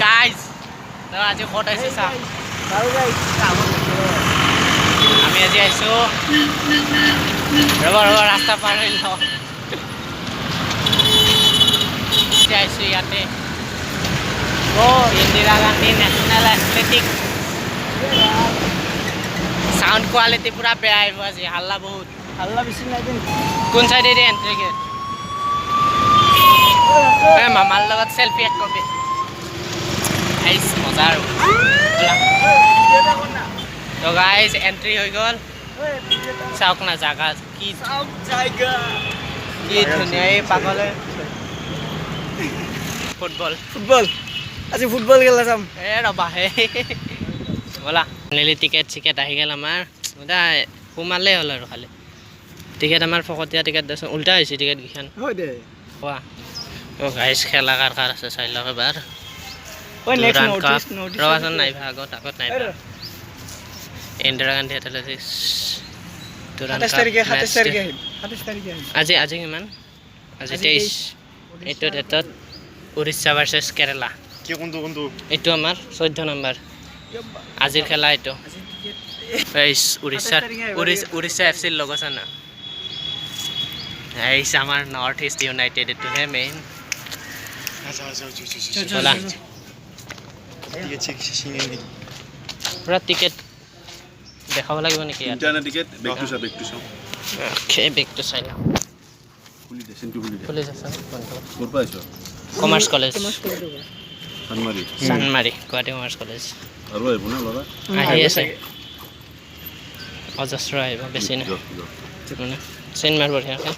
guys আজি ক'ত আহিছো চাওক আমি আজি আহিছো ৰ'ব ৰাস্তা পাৰ হৈ লওঁ আহিছো ইয়াতে Indira Gandhi national athletic sound quality পুৰা বেয়া আহিব আজি হাল্লা বহুত হাল্লা বেছি নাই দিন কোন চাইডেদি এন্ট্ৰি গেট মামাৰ লগত চেলফি এক কপি আইচ মজা আৰু তো গাইজ এন্ট্ৰি হৈ গ'ল চাওক না জাগা কি ধুনীয়া এই পাগলে ফুটবল আজি ফুটবল খেলা চাম ৰ'বা হে ব'লা ফাইনেলি টিকেট আহি গ'ল আমাৰ সোমালেই হ'ল আৰু খালি টিকেট আমাৰ ফকতীয়া টিকেট দেচোন উল্টা হৈছে টিকেট কেইখন হয় দে কোৱা গাইজ খেলা কাৰ আছে চাই লওক এবাৰ ৰবাচোন নাইবা আগত নাইবা ইন্দিৰা গান্ধী এথলেটিক্স আজি কিমান আজি 23 এইটো ডেটত উৰিষ্যা ভাৰ্চেছ কেৰেলা এইটো আমাৰ 14 নম্বৰ আজিৰ খেলা এইটো উৰিষ্যা এফ চিৰ লগত আছে না এইছ আমাৰ নৰ্থ ইষ্ট ইউনাইটেড এইটোহে মেইন পুৰা টিকেট দেখাব লাগিব নেকি বেগটো চাই লওঁ commerce college Chandmari Guwahati commerce college আহি আছে অজস্ৰ আহিব বেছি নাই চিন মাৰ বঢ়িয়াকৈ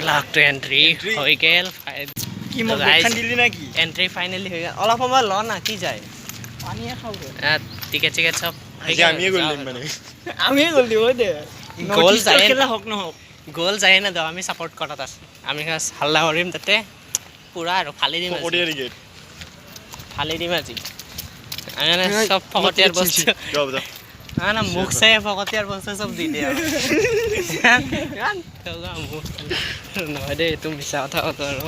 লাখটো এণ্ট্ৰি হৈ গ'ল এণ্ট্ৰি ফাইনেলি হৈ গ'ল অলপ সময় ল না কি যায় টিকেট চিকেট চব গ'ল যায় না আমি ছাপৰ্ট কৰাত আছে আমি হাল্লা কৰিম তাতে পুৰা আৰু ফালি দিম আজি চব ফকতীয়াৰ বস্তু মুখ চাই ফকতীয়াৰ বস্তু চব দি দিয়ে নহয় দেই এইটো মিছা কথা কতো আৰু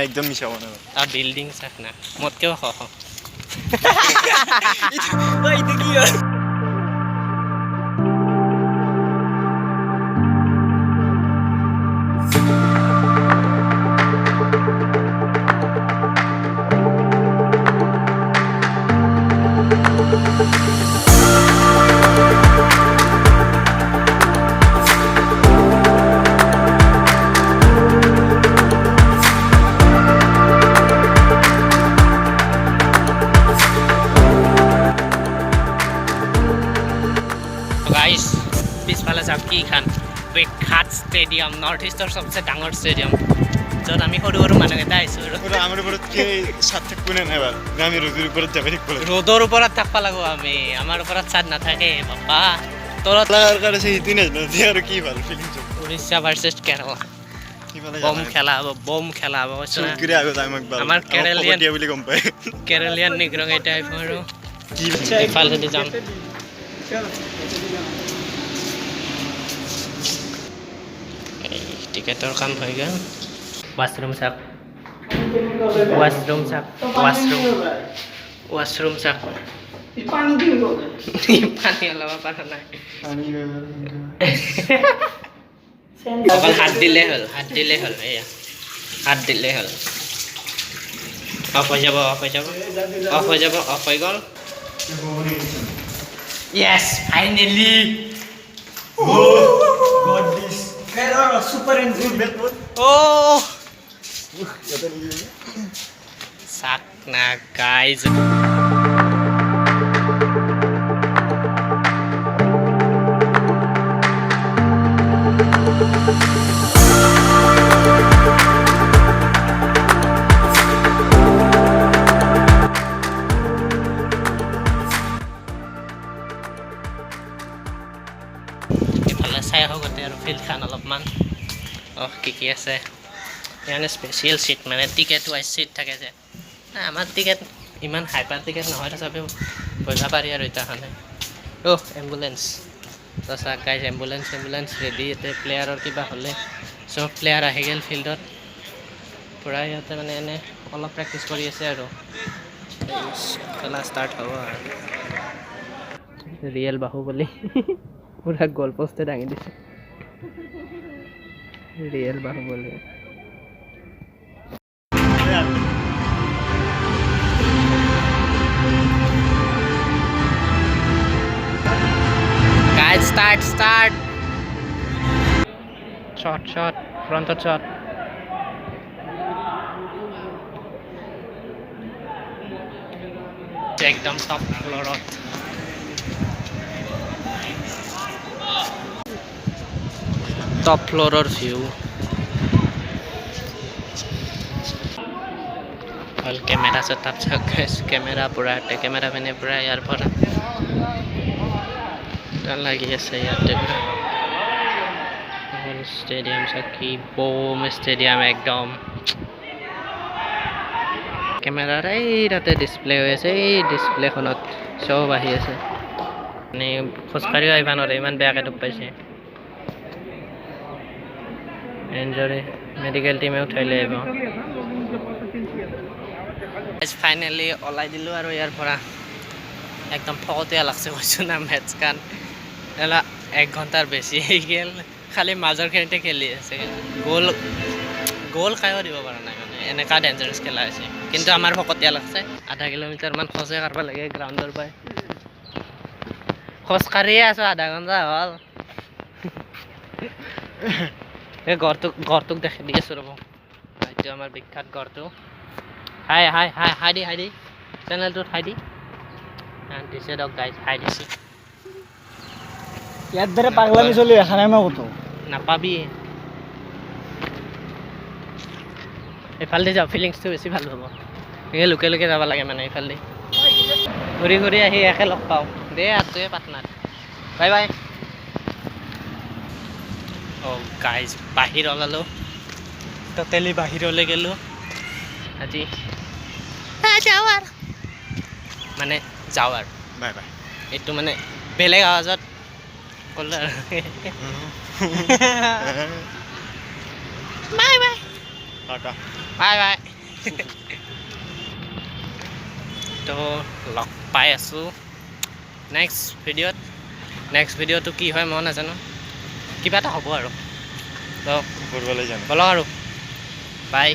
একদম মিছা কথা তাৰ বিল্ডিং চাক না মোতকেও এইটো কি হয় পিছফালে যাওক কি খান বিখ্যাত ষ্টেডিয়াম নৰ্থ ইষ্টৰ চবচে ডাঙৰ ষ্টেডিয়াম য'ত আমি সৰু মানুহকেইটা আহিছোঁ ৰ'দৰ ওপৰত থাকিব লাগিব আমি আমাৰ ওপৰত চাদ নাথাকে বাপা তলত উৰিষ্যা ভাৰ্চেছ কেৰেলা বম খেলা হ'ব আমাৰ কেৰেলিয়ান নিগ্ৰকেইটা আহিব আৰু ইফালেদি যাম টিকেটৰ কাম হৈ গ'ল ৱাছৰুম চাওক পানী ওলাব পৰা নাই অকল হাত দিলেই হ'ল এয়া হাত দিলেই হ'ল অফ হৈ গ'ল য়েছ ফাইনেলি চাক না গাইজ চাই আহোঁ গোটেই আৰু ফিল্ডখন অলপমান কি আছে ইয়ানে স্পেচিয়েল চিট মানে টিকেট ৱাইজ চিট থাকে যে আমাৰ টিকেট ইমান হাইপাৰ টিকেট নহয় তথাপিও বহিব পাৰি আৰু এটাখনে এম্বুলেঞ্চ তো চাওক গাইজ এম্বুলেঞ্চ ৰেডি ইয়াতে প্লেয়াৰৰ কিবা হ'লে চব প্লেয়াৰ আহি গ'ল ফিল্ডত পূৰা সিহঁতে মানে এনে অলপ প্ৰেক্টিচ কৰি আছে আৰু খেলা ষ্টাৰ্ট হ'ব আৰু ৰিয়েল বাহুবলী পূৰা গ'ল পোষ্টে দাঙি দিছে real Baahubali guys start shot frontal shot একদম টপ ফ্ল'ৰত টপ ফ্ল'ৰৰ ভিউ অল কেমেৰা ছেটআপ চাওক কেমেৰা পূৰা কেমেৰা মেনে পূৰা ইয়াৰ পৰা লাগি আছে ইয়াতে পূৰা ষ্টেডিয়াম চাওক কি বম ষ্টেডিয়াম একদম কেমেৰাৰ এই তাতে ডিছপ্লে হৈ আছে এই ডিছপ্লেখনত চব আহি আছে মানে খোজকাঢ়িও আহিব নোৱাৰে ইমান বেয়াকৈ দুখ পাইছে এনজৰে মেডিকেল টিমে উঠাই লৈ আহিব ফাইনেলি ওলাই দিলোঁ আৰু ইয়াৰ পৰা একদম ফকতীয়া লাগছে কৈছোঁ না মেটচখন এলা 1 ঘণ্টাৰ বেছি গ'ল খালি মাজৰখিনিতে খেলি আছে গ'ল খাইও দিব পৰা নাই মানে এনেকুৱা ডেঞ্জাৰাছ খেলা হৈছে কিন্তু আমাৰ ফকতীয়া লাগছে 0.5 কিলোমিটাৰমান খোজে কাঢ়িব লাগে গ্ৰাউণ্ডৰ পৰাই খোজ কাঢ়িয়ে আছোঁ 0.5 ঘণ্টা হ'ল এই গড়টোক দেখি দি আছোঁ ৰ'ব এইটো আমাৰ বিখ্যাত গড়টো হাই দি চেনেলটোত হাই দি দিছে দক গাইজ হাই দিছে ইয়াৰ দৰে পাগলামি চলি দেখা নাই মই ক'তো নাপাবি এইফালেদি যাওঁ ফিলিংছটো বেছি ভাল হ'ব এই লোকে যাব লাগে মানে এইফালেদি ঘূৰি আহি একে লগ পাওঁ দে আছোৱে পাটনাৰ বাই অ' গাইজ বাহিৰ ওলালোঁ ট'টেলি বাহিৰলৈ গ'লোঁ আজি যাওঁ আৰু বাই এইটো মানে বেলেগ আৱাজত ক'লোঁ আৰু বাই তো লগ পাই আছোঁ নেক্সট ভিডিঅ'টো কি হয় মই নাজানো কিবা এটা হ'ব আৰু তো ফুটবলে জানো ব'লক আৰু বাই